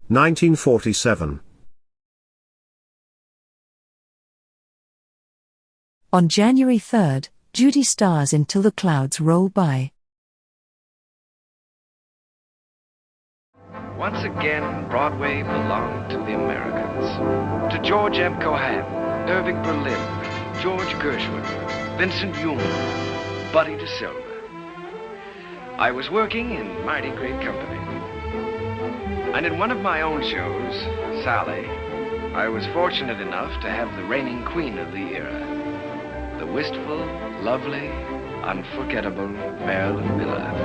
1947. On January 3rd, Judy stars in Till the Clouds Roll By. Once again, Broadway belonged to the Americans. To George M. Cohan, Irving Berlin, George Gershwin, Vincent Youm, Buddy DeSilva. I was working in mighty great company. And in one of my own shows, Sally, I was fortunate enough to have the reigning queen of the era, the wistful, lovely, unforgettable Marilyn Miller.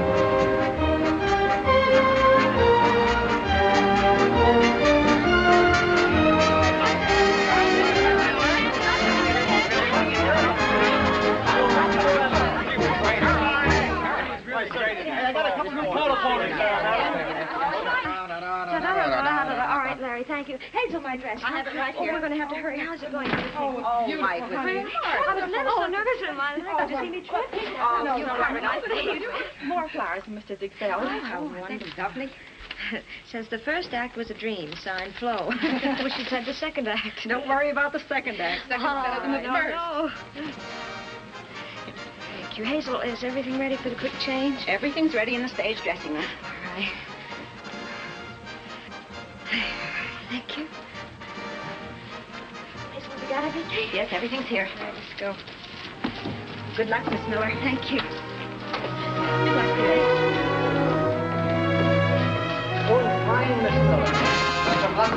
All right, Larry, thank you. Hazel, my dress. I have it right here. We're going to have to hurry. How's it going? Oh, my goodness. I was never so nervous in my life. Did you see me trip? Oh, you're very nice. More flowers from Mr. Ziegfeld. Oh, wonderful. Lovely. Says the first act was a dream, signed Flo. Wish you'd said the second act. Don't worry about the second act. Second's better than the first. No. Thank you. Hazel, is everything ready for the quick change? Everything's ready in the stage dressing room. All right. Thank you. Hazel, have you got everything? Yes, everything's here. All right, let's go. Good luck, Miss Miller. Thank you. Good luck, dear. Oh, fine, Miss Miller. That's a luck.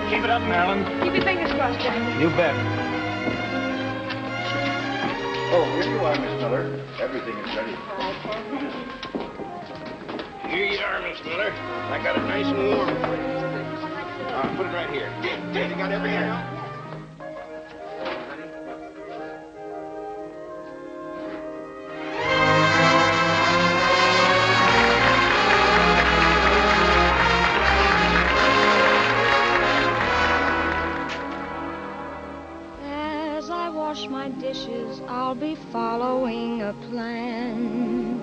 Keep it up, Marilyn. Keep your fingers crossed, Jack. You bet. Oh, here you are, Miss Miller. Everything is ready. All right, thank you. Here you are, Miss Miller. I got it nice and warm for you. Put it right here. You got everything out? As I wash my dishes, I'll be following a plan.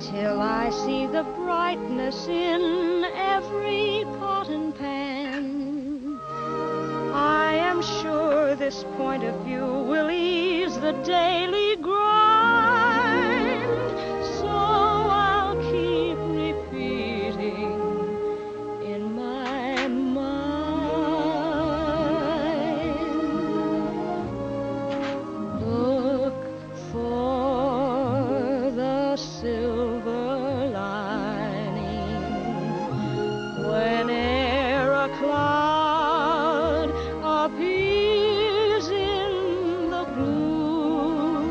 Till I see the brightness in every pot and pan. I am sure this point of view will ease the daily grind. So I'll keep repeating in my mind. Look for the silver lining whene'er a cloud appears in the gloom.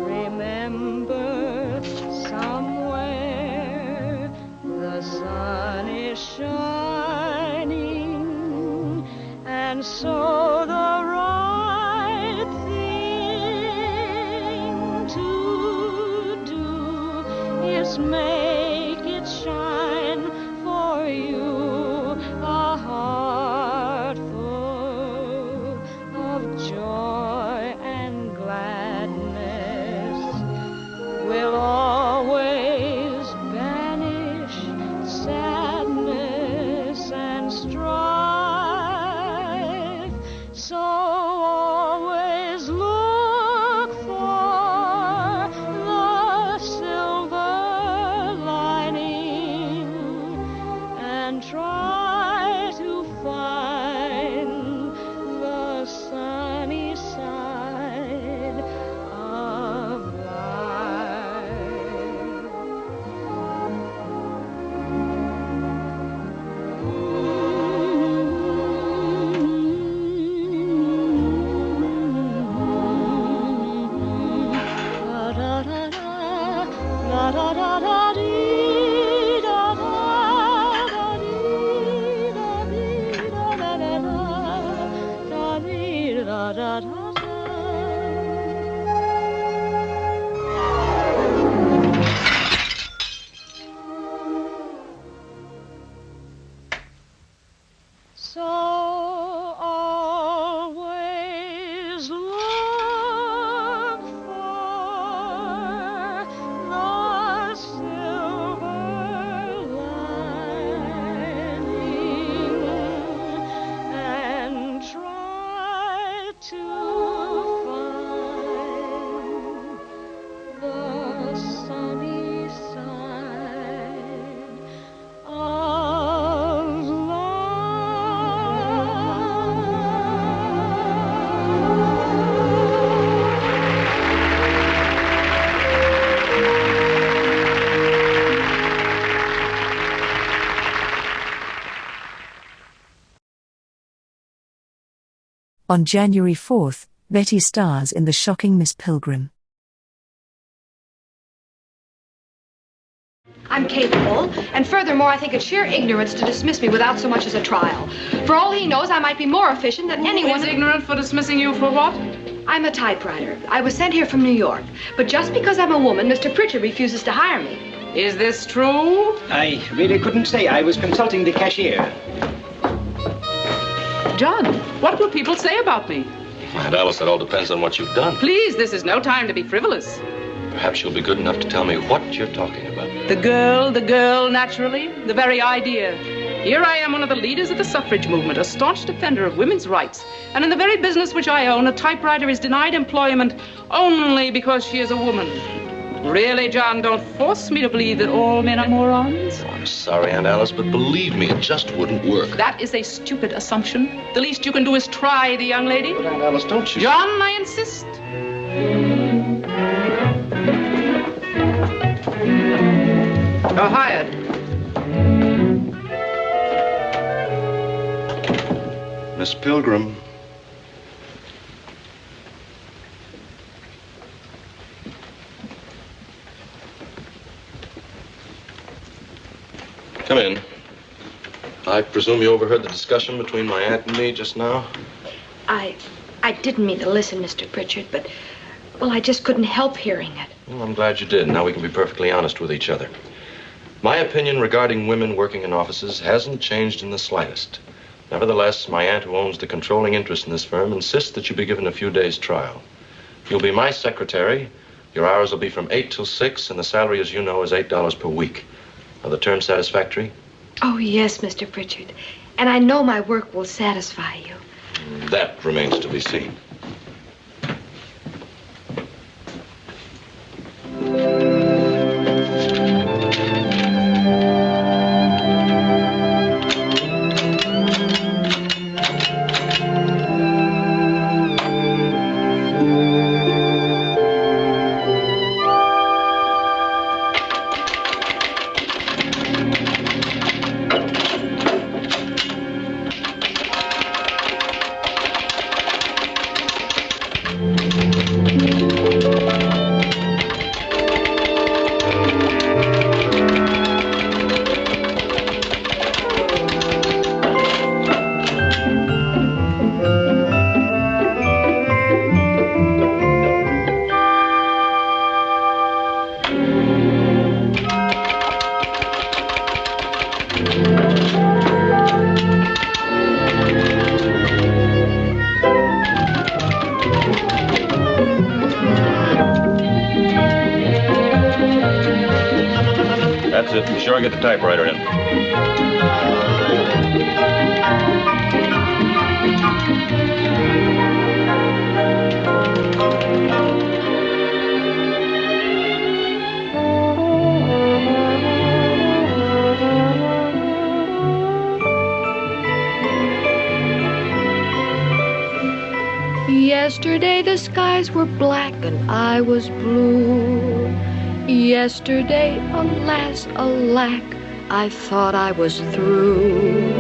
Remember, somewhere the sun is shining, and so the right thing to do is make it shine for you, a heart full of joy and gladness will always banish sadness and strife. So always look for the silver lining and try to find the sunny side of life. La da da da, la da da da dee da da da dee da dee da da da da dee da da da. So always look for the On January 4th, Betty stars in The Shocking Miss Pilgrim. I'm capable, and furthermore, I think it's sheer ignorance to dismiss me without so much as a trial. For all he knows, I might be more efficient than anyone. Who is ignorant for dismissing you for what? I'm a typewriter. I was sent here from New York. But just because I'm a woman, Mr. Pritchard refuses to hire me. Is this true? I really couldn't say. I was consulting the cashier. John, what will people say about me? Aunt Alice, it all depends on what you've done. Please, this is no time to be frivolous. Perhaps you'll be good enough to tell me what you're talking about. The girl, naturally. The very idea. Here I am, one of the leaders of the suffrage movement, a staunch defender of women's rights. And in the very business which I own, a typewriter is denied employment only because she is a woman. Really, John, don't force me to believe that all men are morons. Oh, I'm sorry, Aunt Alice, but believe me, it just wouldn't work. That is a stupid assumption. The least you can do is try the young lady. But, Aunt Alice, don't you... John, I insist. You're hired. Miss Pilgrim. Come in. I presume you overheard the discussion between my aunt and me just now? I didn't mean to listen, Mr. Pritchard, but, well, I just couldn't help hearing it. Well, I'm glad you did. Now we can be perfectly honest with each other. My opinion regarding women working in offices hasn't changed in the slightest. Nevertheless, my aunt, who owns the controlling interest in this firm, insists that you be given a few days' trial. You'll be my secretary. Your hours will be from 8 till 6, and the salary, as you know, is $8 per week. Are the terms satisfactory? Oh, yes, Mr. Pritchard. And I know my work will satisfy you. That remains to be seen. That's it. Be sure I get the typewriter in. Yesterday the skies were black and I was blue. Yesterday, alas, alack, I thought I was through.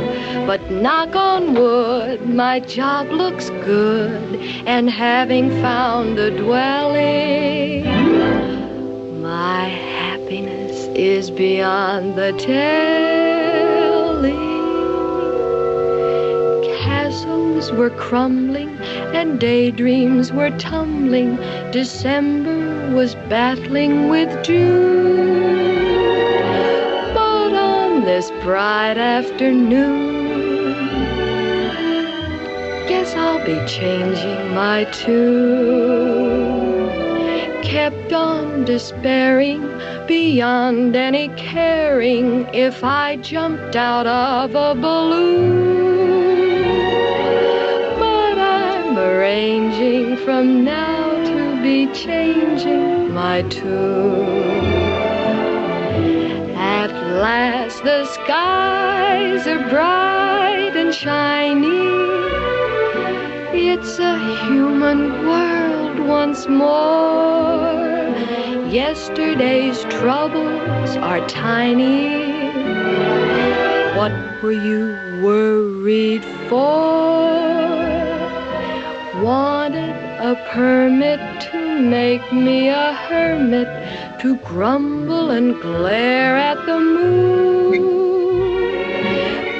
But knock on wood, my job looks good, and having found a dwelling, my happiness is beyond the telling. Castles were crumbling and daydreams were tumbling. December was battling with June. But on this bright afternoon, guess I'll be changing my tune. Kept on despairing beyond any caring if I jumped out of a balloon. But I'm arranging from now to be changing my tune. At last the skies are bright and shiny. It's a human world once more. Yesterday's troubles are tiny. What were you worried for? a permit to make me a hermit, to grumble and glare at the moon.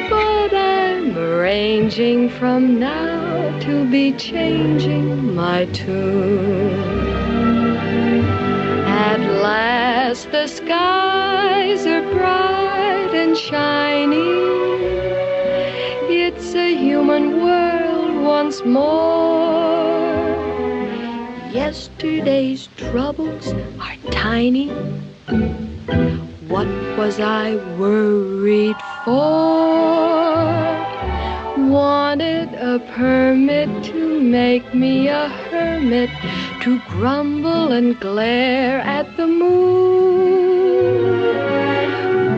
But I'm arranging from now to be changing my tune. At last the skies are bright and shiny. It's a human world once more. Yesterday's troubles are tiny. What was I worried for? Wanted a permit to make me a hermit, to grumble and glare at the moon.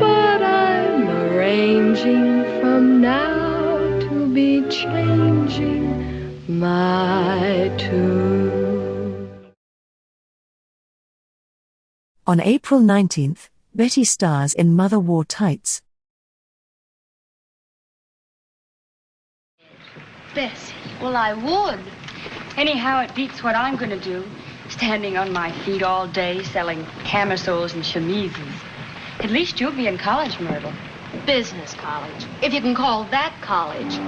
But I'm arranging from now to be changing my tune. On April 19th, Betty stars in Mother Wore Tights. Bessie, well, I would. Anyhow, it beats what I'm going to do, standing on my feet all day selling camisoles and chemises. At least you'll be in college, Myrtle. Business college, if you can call that college.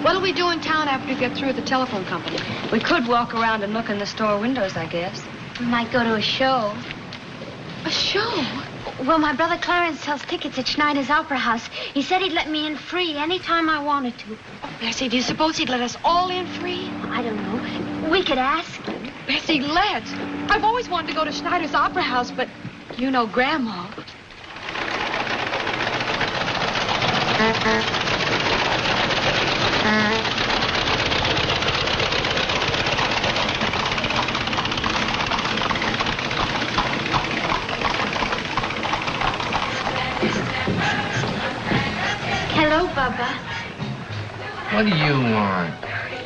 What'll we do in town after we get through at the telephone company? We could walk around and look in the store windows, I guess. We might go to a show. A show? Well, my brother Clarence sells tickets at Schneider's Opera House. He said he'd let me in free anytime I wanted to. Oh, Bessie, do you suppose he'd let us all in free? I don't know. We could ask him. Bessie, let's. I've always wanted to go to Schneider's Opera House, but you know Grandma. Hello, Bubba. What do you want?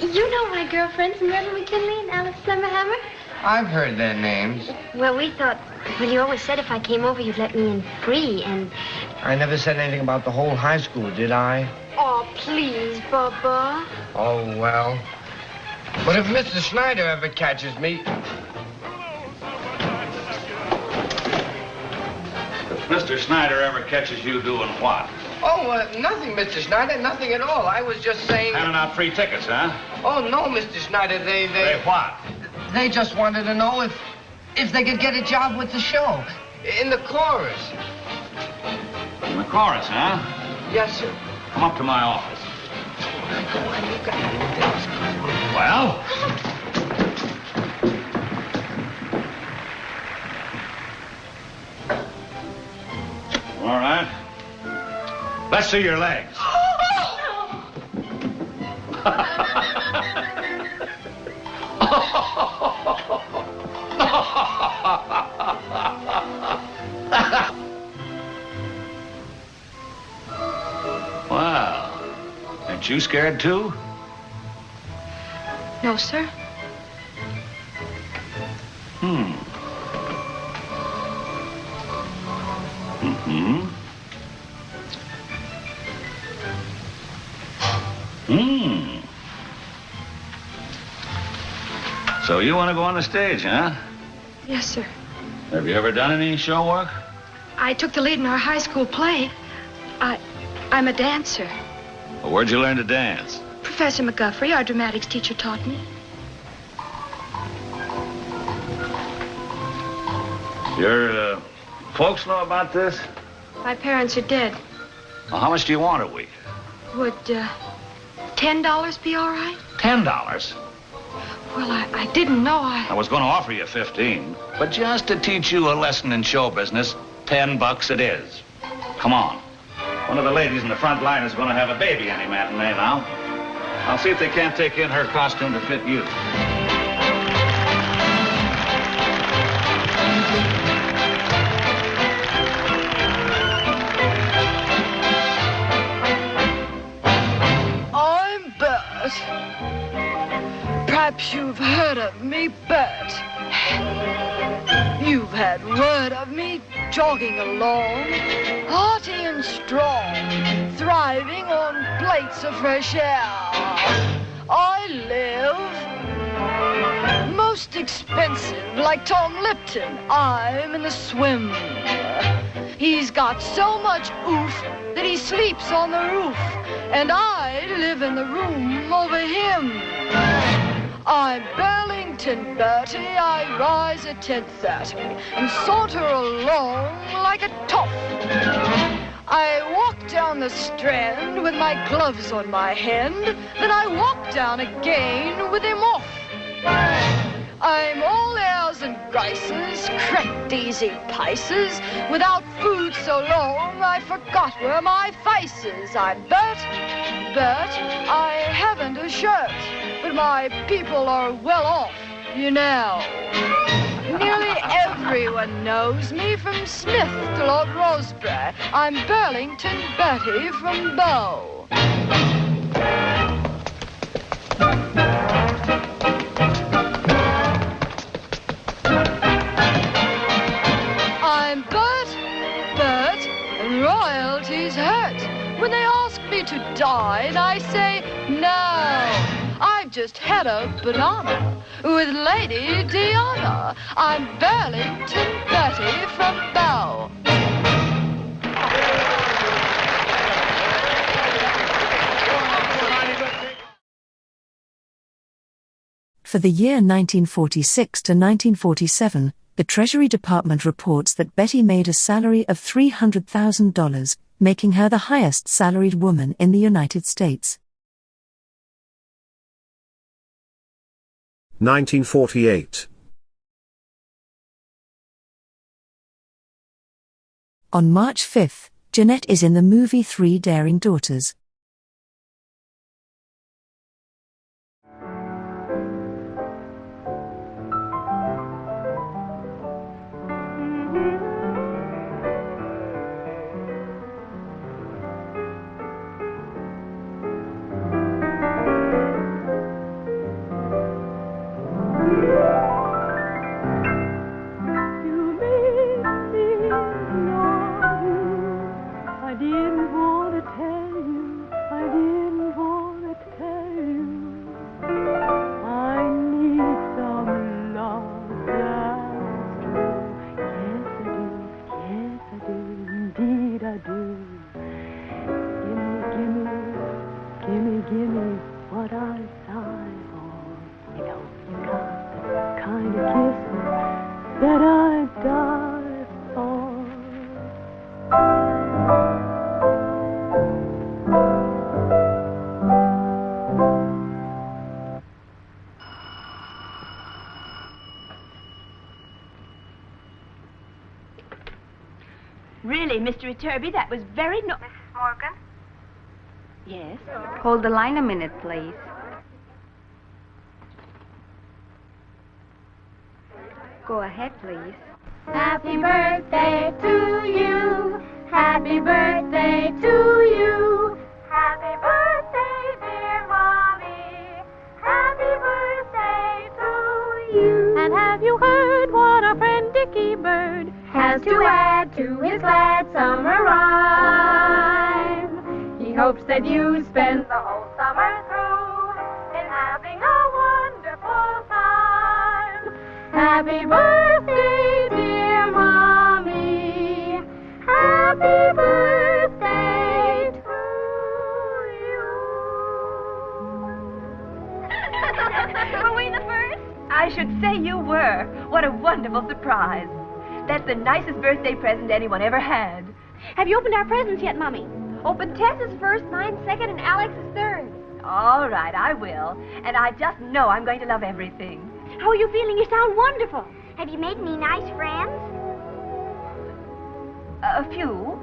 You know my girlfriends, Myrtle McKinley and Alice Summerhammer. I've heard their names. Well, we thought, well, you always said if I came over, you'd let me in free, and... I never said anything about the whole high school, did I? Oh, please, Bubba. Oh, well. But if Mr. Schneider ever catches me... If Mr. Schneider ever catches you doing what? Oh, nothing, Mr. Schneider, nothing at all. I was just saying... Handing out free tickets, huh? Oh, no, Mr. Schneider, they... They what? They just wanted to know if they could get a job with the show. In the chorus. In the chorus, huh? Yes, sir. Come up to my office. Well? All right. Let's see your legs. Wow. Aren't you scared, too? No, sir. Mm-hmm. So you want to go on the stage, huh? Yes, sir. Have you ever done any show work? I took the lead in our high school play. I'm a dancer. Well, where'd you learn to dance? Professor McGuffrey, our dramatics teacher, taught me. Your folks know about this? My parents are dead. Well, how much do you want a week? Would $10 be all right? $10. Well, I didn't know I was going to offer you 15, but just to teach you a lesson in show business, $10 it is. Come on. One of the ladies in the front line is going to have a baby any matinee now. I'll see if they can't take in her costume to fit you. I'm Bert. Perhaps you've heard of me, Bert. You've had word of me jogging along, hearty and strong, thriving on plates of fresh air. I live Most expensive, like Tom Lipton, I'm in the swim. He's got so much oof that he sleeps on the roof, and I live in the room over him. I'm Burlington Bertie, I rise at 10:30 and saunter along like a toff. I walk down the Strand with my gloves on my hand, then I walk down again with them off. I'm all airs and graces, crack daisy pices. Without food so long, I forgot where my face is. I'm Bert, I haven't a shirt, but my people are well off, you know. Nearly everyone knows me from Smith to Lord Rosebery. I'm Burlington Bertie from Bow. I'm Bert, and royalty's hurt. When they ask me to dine, I say no. I've just had a banana with Lady Diana. I'm Burlington Bertie from Bow. For the year 1946 to 1947, the Treasury Department reports that Betty made a salary of $300,000, making her the highest salaried woman in the United States. 1948. On March 5th, Jeanette is in the movie Three Daring Daughters. Really, Mr. Turby, that was very Mrs. Morgan? Yes? Hold the line a minute, please. Go ahead, please. Happy birthday to you. Happy birthday to you. Happy birthday, dear Mommy. Happy birthday to you. And have you heard what our friend Dickie Bird has to add to his glad summer rhyme? He hopes that you spend the whole summer through in having a wonderful time. Happy birthday, dear Mommy. Happy birthday to you. Were we the first? I should say you were. What a wonderful surprise. That's the nicest birthday present anyone ever had. Have you opened our presents yet, Mommy? Open Tessa's first, mine second, and Alex's third. All right, I will. And I just know I'm going to love everything. How are you feeling? You sound wonderful. Have you made any nice friends? A few.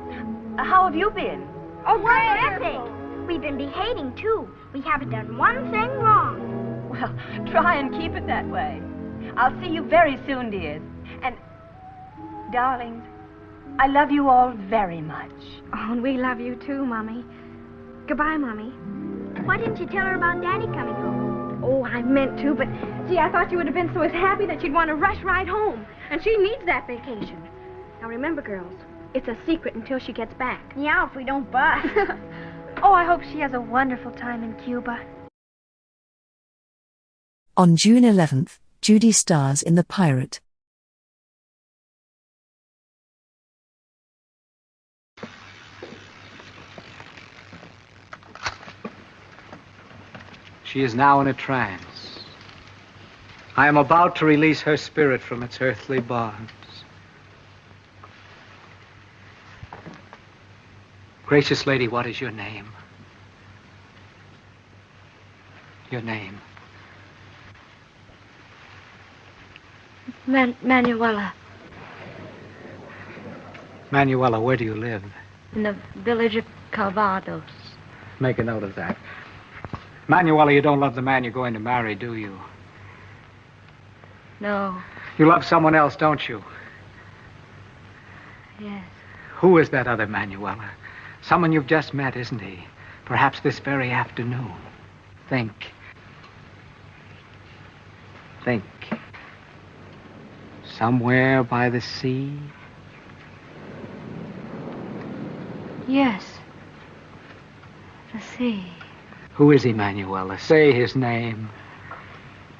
How have you been? Oh, terrific. We've been behaving, too. We haven't done one thing wrong. Well, try and keep it that way. I'll see you very soon, dears. And, darlings, I love you all very much. Oh, and we love you, too, Mommy. Goodbye, Mommy. Why didn't you tell her about Daddy coming home? Oh, I meant to, but, gee, I thought you would have been so happy that she'd want to rush right home. And she needs that vacation. Now, remember, girls, it's a secret until she gets back. Yeah, if we don't bust. Oh, I hope she has a wonderful time in Cuba. On June 11th, Judy stars in The Pirate. She is now in a trance. I am about to release her spirit from its earthly bonds. Gracious lady, what is your name? Your name? Manuela, Manuela, where do you live? in the village of Calvados. Make a note of that. Manuela, you don't love the man you're going to marry, do you? No. You love someone else, don't you? Yes. Who is that other Manuela? Someone you've just met, isn't he? Perhaps this very afternoon. Think. Think. Somewhere by the sea? Yes. The sea. Who is he, Manuela? Say his name.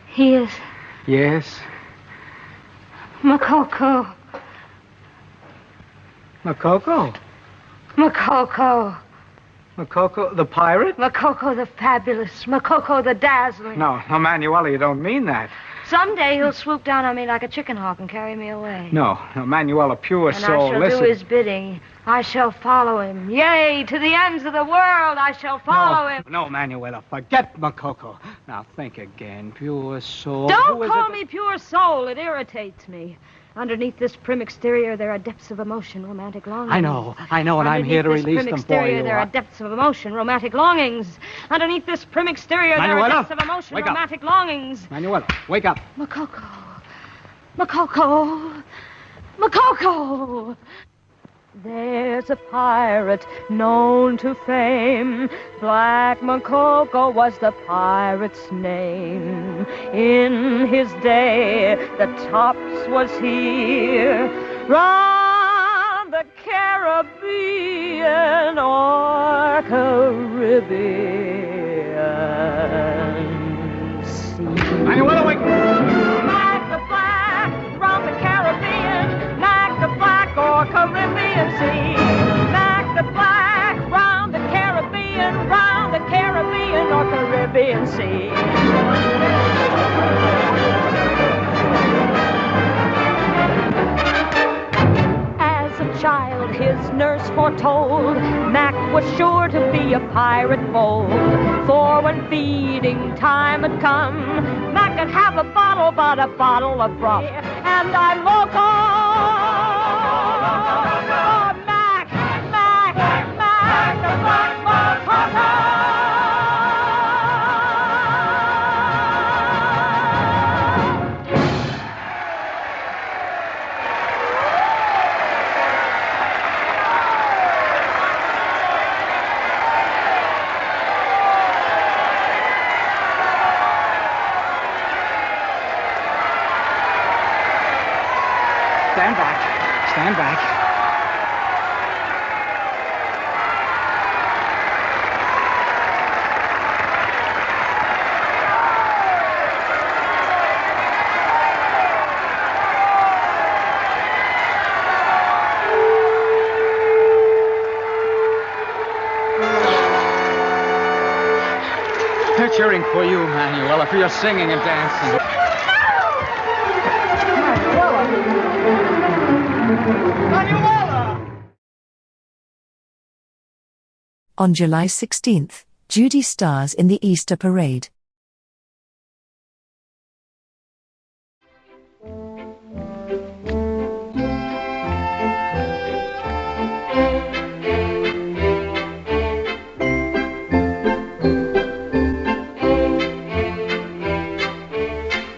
He is Yes? Makoko. Makoko? Makoko. Makoko the pirate? Makoko the fabulous. Makoko the dazzling. No, Manuela, you don't mean that. Someday he'll swoop down on me like a chicken hawk and carry me away. No, Manuela, pure And soul, I shall listen. do his bidding. I shall follow him. Yea, to the ends of the world I shall follow him. No, Manuela, forget Makoko. Now think again, pure soul. Don't Who is call it me pure soul. It irritates me. Underneath this prim exterior, there are depths of emotion, romantic longings. I know, and I'm here to release them for you. There are depths of emotion, romantic longings. Underneath this prim exterior, there Manuela, are depths of emotion, wake up. romantic longings. Manuela, wake up. Makoko. Makoko. Makoko. There's a pirate known to fame. Black Makoko was the pirate's name. In his day, the tops was here. Round the Caribbean or Caribbean sea. Manuela, wake up. Mac the Black, round the Caribbean. Mac the Black or Caribbean sea. Mac the Black, round the Caribbean or Caribbean sea. As a child, his nurse foretold Mac was sure to be a pirate bold. For when feeding time had come, Mac could have a bottle, but a bottle of rum. And I'm loco. Mac, the Black Makoko. Stand back. Stand back. They're cheering for you, Manuela, for your singing and dancing. On July 16th, Judy stars in the Easter Parade.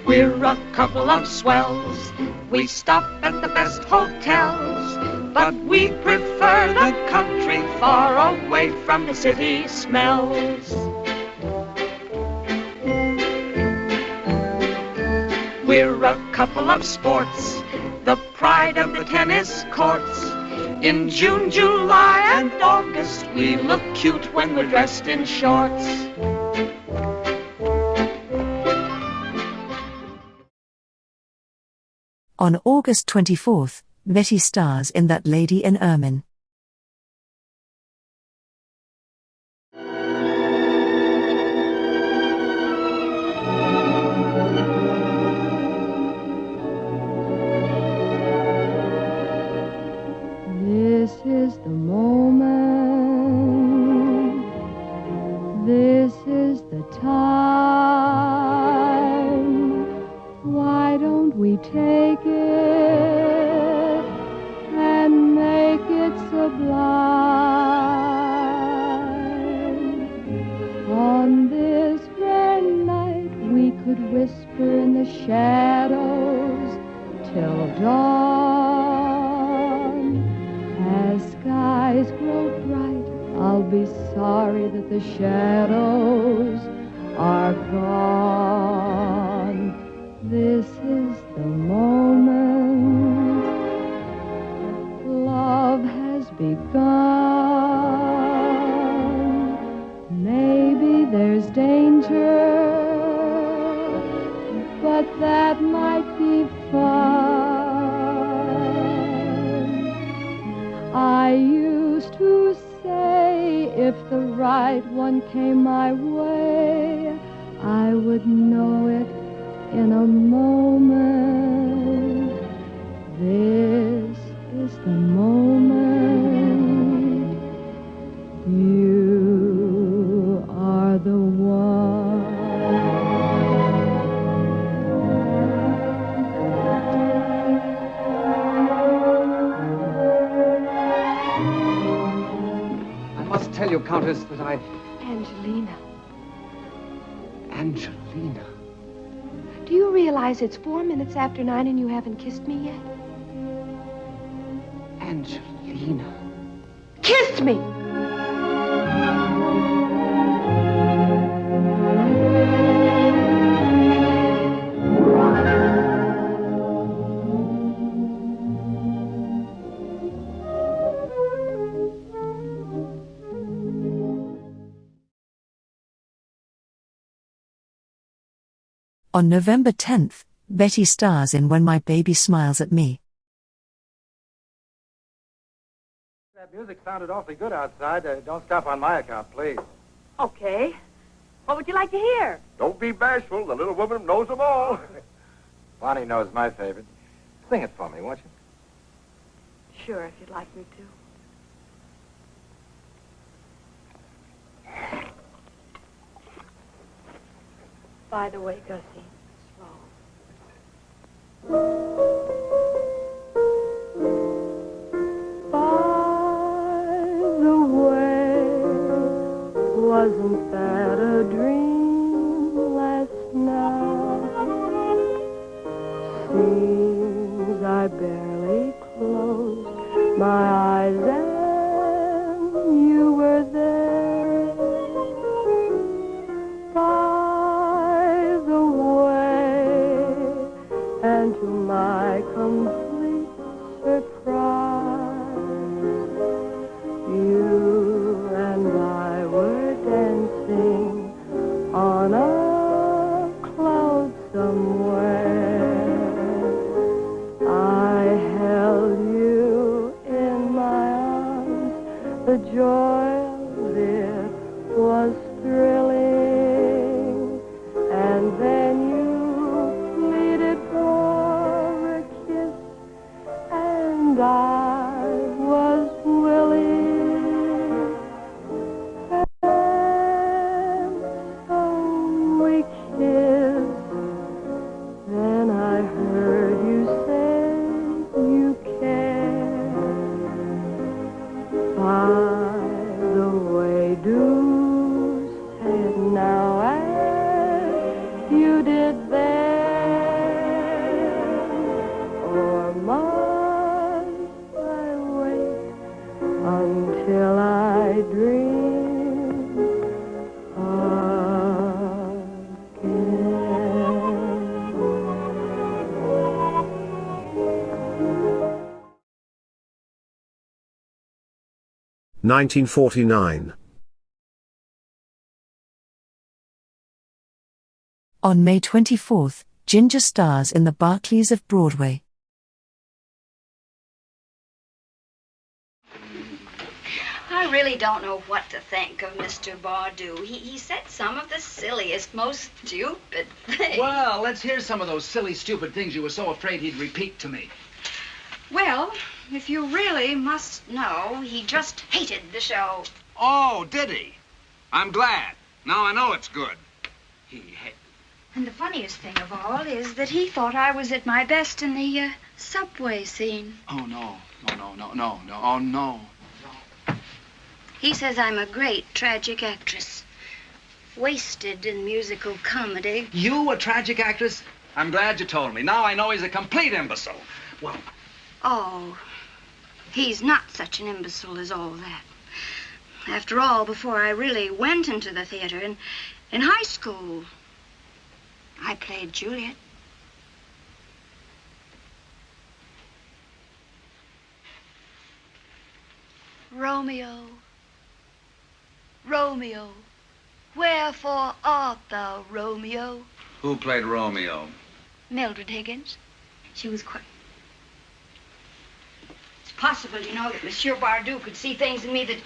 We're a couple of swells. We stop at the best hotels, but we prefer the country far away from the city smells. We're a couple of sports, the pride of the tennis courts. In June, July, and August, we look cute when we're dressed in shorts. On August 24th, Betty stars in That Lady in Ermine. This is the moment, this is the time. Why don't we take it and make it sublime? On this rare night we could whisper in the shadows till dawn. As skies grow bright, I'll be sorry that the shadows are gone. This is the moment love has begun. Maybe there's danger, but that might be fun. I used to say if the right one came my way, I would know it in a moment. This is the moment. You are the one. I must tell you, Countess, that Angelina, Angelina. do you realize it's 4 minutes after 9 and you haven't kissed me yet? Angelina. Kiss me! On November 10th, Betty stars in When My Baby Smiles at Me. That music sounded awfully good outside. Don't stop on my account, please. Okay. What would you like to hear? Don't be bashful. The little woman knows them all. Bonnie knows my favorite. Sing it for me, won't you? Sure, if you'd like me to. By the way, Gussie, By the way, wasn't that a dream last night? Seems I barely closed my eyes and you were there. By the way, and to my complete surprise, you and I were dancing on a cloud somewhere. I held you in my arms, the joy of it was thrilling, and then you pleaded for a kiss, and I was willing, and so we kissed. Then I heard you say you cared. By the way, do say it now as you did then, or must I wait until I dream again? 1949. On May 24th, Ginger stars in The Barclays of Broadway. I really don't know what to think of Mr. Bardou. He said some of the silliest, most stupid things. Well, let's hear some of those silly, stupid things you were so afraid he'd repeat to me. Well, if you really must know, he just hated the show. Oh, did he? I'm glad. Now I know it's good. He hated. And the funniest thing of all is that he thought I was at my best in the subway scene. Oh, no. Oh, no. He says I'm a great tragic actress. Wasted in musical comedy. You, a tragic actress? I'm glad you told me. Now I know he's a complete imbecile. Well... Oh, he's not such an imbecile as all that. After all, before I really went into the theater, in high school, I played Juliet. Romeo, Romeo, wherefore art thou, Romeo? Who played Romeo? Mildred Higgins. She was quite... It's possible, you know, that Monsieur Bardou could see things in me that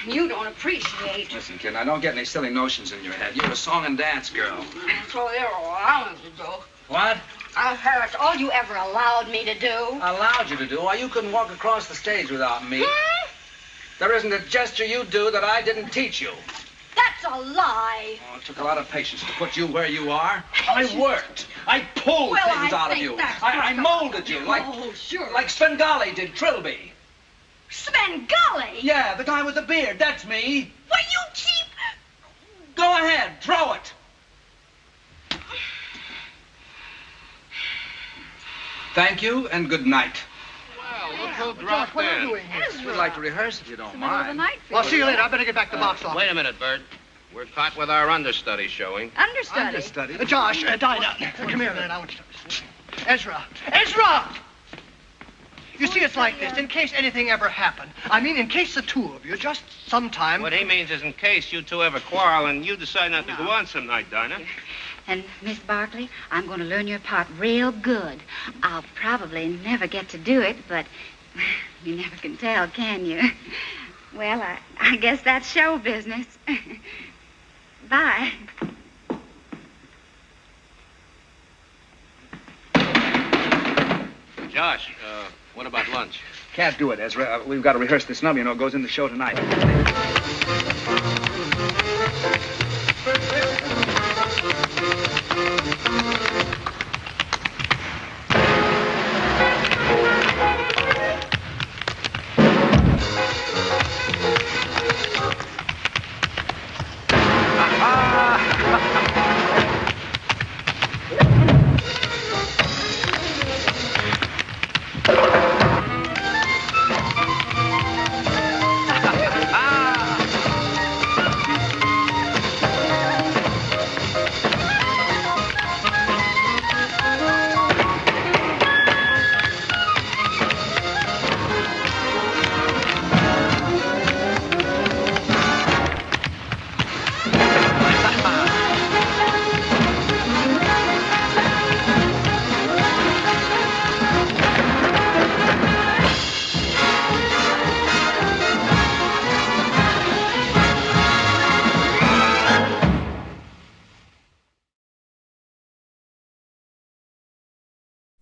you don't appreciate. Listen, kid, now don't get any silly notions in your head. You're a song and dance girl. So there I wanted to do. What? That's all you ever allowed me to do. Allowed you to do? Why, you couldn't walk across the stage without me. There isn't a gesture you do that I didn't teach you. That's a lie. Oh, it took a lot of patience to put you where you are. I worked. I pulled things out of you. I molded you like... Oh, sure. Like Svengali did Trilby. Svengali? Yeah, the guy with the beard. That's me. Why, you cheap... Go ahead. Throw it. Thank you and good night. Well, look who dropped in. We'd like to rehearse if you don't mind. Well, see you later. I better get back to the box office. Wait a minute, Bert. We're caught with our understudy showing. Understudy? Josh, Dinah, come here a minute. I want you to... Ezra! You see, it's like this. In case anything ever happened. I mean, in case the two of you just sometime... What he means is in case you two ever quarrel and you decide not to go on some night, Dinah. And, Miss Barkley, I'm going to learn your part real good. I'll probably never get to do it, but you never can tell, can you? Well, I guess that's show business. Bye. Josh, what about lunch? Can't do it, Ezra. We've got to rehearse this number, you know. It goes in the show tonight.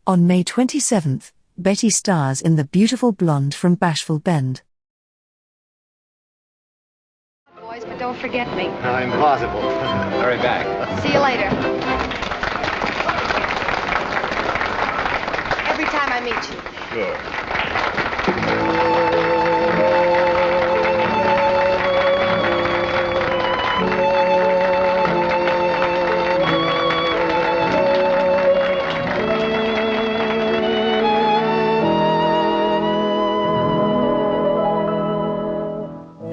On May 27th, Betty stars in The Beautiful Blonde from Bashful Bend. Boys, but don't forget me. Impossible. Hurry back. See you later. Every time I meet you. Sure.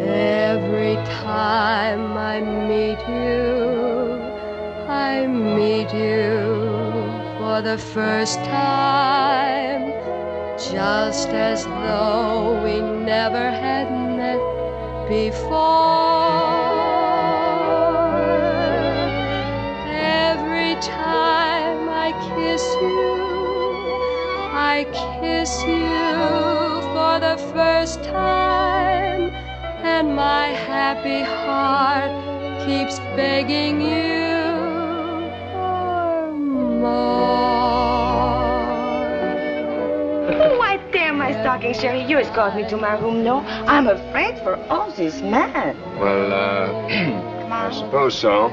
Every time I meet you for the first time, just as though we never had met before. Every time I kiss you for the first time, my happy heart keeps begging you for more. Why, there, my stocking, Sherry. You escort me to my room, no? I'm afraid for all this man. Well, I suppose so.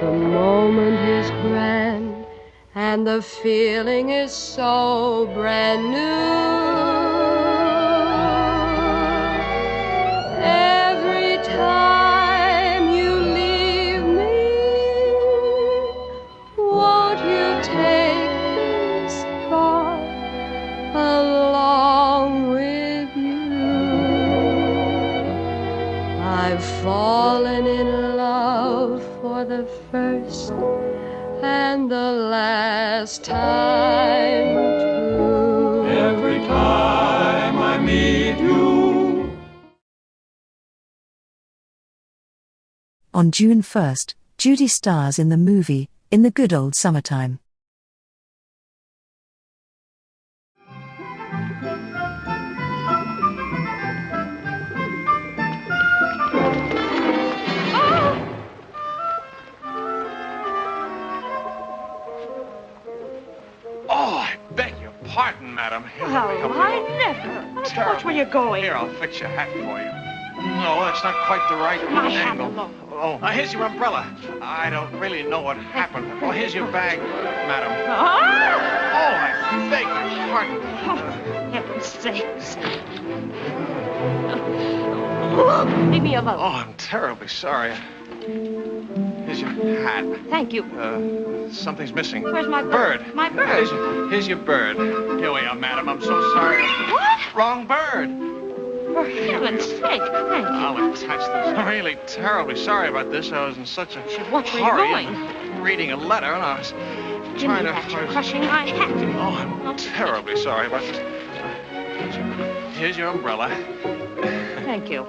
The moment is grand, and the feeling is so brand new. Every time you leave me, won't you take this thought along with you? I've fallen in love for the first and the last time, too. Every time I meet you. On June 1st, Judy stars in the movie In the Good Old Summertime. Oh, I beg your pardon, madam. Here, let me help you. I never. Watch where you're going. Here, I'll fix your hat for you. No, that's not quite the right My hat angle. alone. Oh, here's your umbrella. I don't really know what happened. Well, here's your bag, madam. Ah! Oh, I beg your pardon. Oh, heaven's sakes. Leave me alone. Oh, I'm terribly sorry. Here's your hat. Thank you. Something's missing. Where's my bird? My bird. Here's your bird. Here we are, madam. I'm so sorry. What? Wrong bird. For heaven's sake, thank you. I'll attach this. I'm really terribly sorry about this. I was in such a watch where hurry. you're going. Reading a letter, and I was trying to... You're crushing my hat. Oh, I'm terribly sorry about this. Here's your umbrella. Thank you.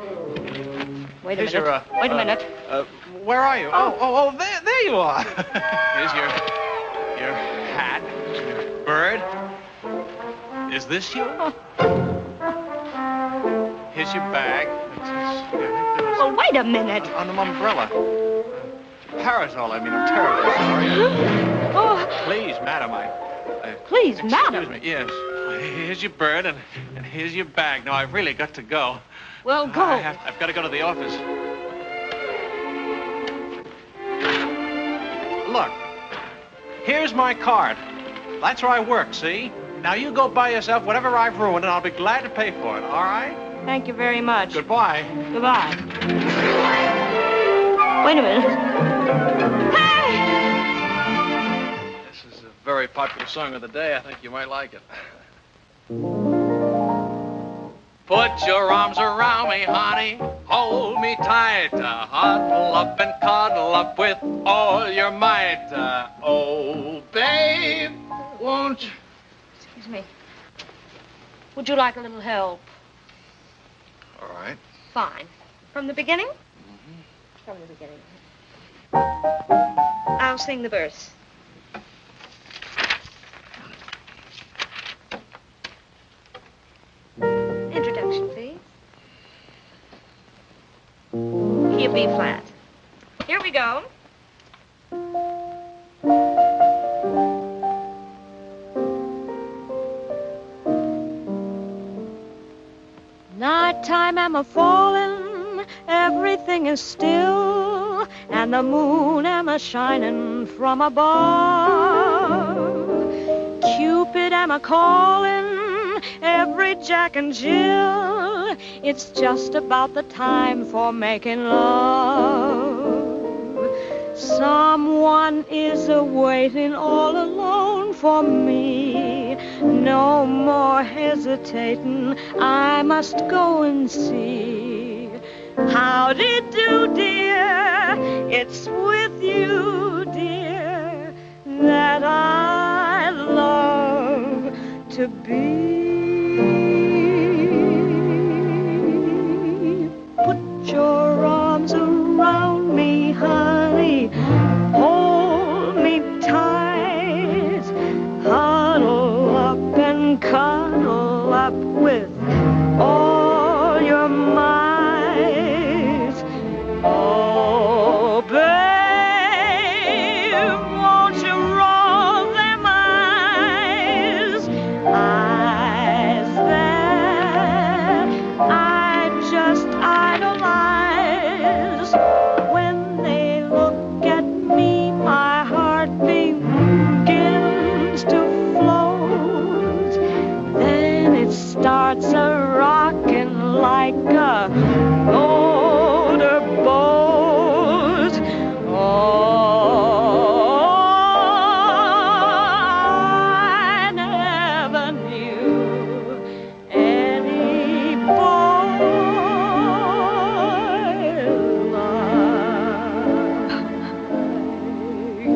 Wait a Here's minute. Wait a minute. Where are you? Oh, there you are. Here's your hat. Your bird. Is this you? Here's your bag. Oh, wait a minute. On the umbrella. Parasol, I mean, I'm terribly sorry. Oh. Please, madam, Please, excuse madam. me, yes. Here's your bird, and here's your bag. Now, I've really got to go. Well, go. I've got to go to the office. Look, here's my card. That's where I work, see? Now you go buy yourself whatever I've ruined, and I'll be glad to pay for it, all right? Thank you very much. Goodbye. Goodbye. Wait a minute. Hey! This is a very popular song of the day. I think you might like it. Put your arms around me, honey. Hold me tight. Huddle up and cuddle up with all your might. Oh, babe, won't you? Excuse me. Would you like a little help? All right. Fine. From the beginning? Mm-hmm. From the beginning. I'll sing the verse. Introduction, please. Key of B flat. Here we go. Nighttime am a falling, everything is still, and the moon am a shining from above. Cupid am a calling, every Jack and Jill, it's just about the time for making love. Someone is a-waiting all alone for me. No more hesitating, I must go and see. Howdy do, dear, it's with you, dear, that I love to be. Put your arms around me, honey, hold me tight, huddle up and cuddle up with all your starts a-rocking like a motorboat. Oh, I never knew any boy like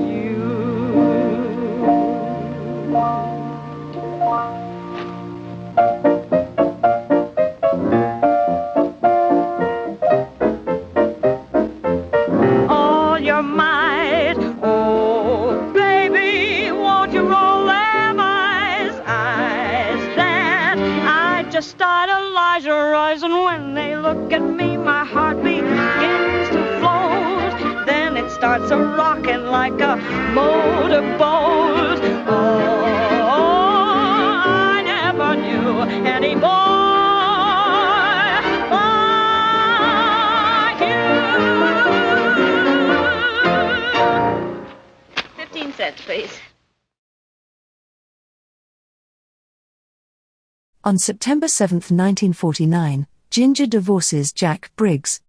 you. All your might, oh baby, won't you roll them eyes that I just start rising when they look at me, my heart begins to float, then it starts a-rocking like a motorboat. Oh, I never knew any boy like you. 15 cents, please. On September 7, 1949, Ginger divorces Jack Briggs,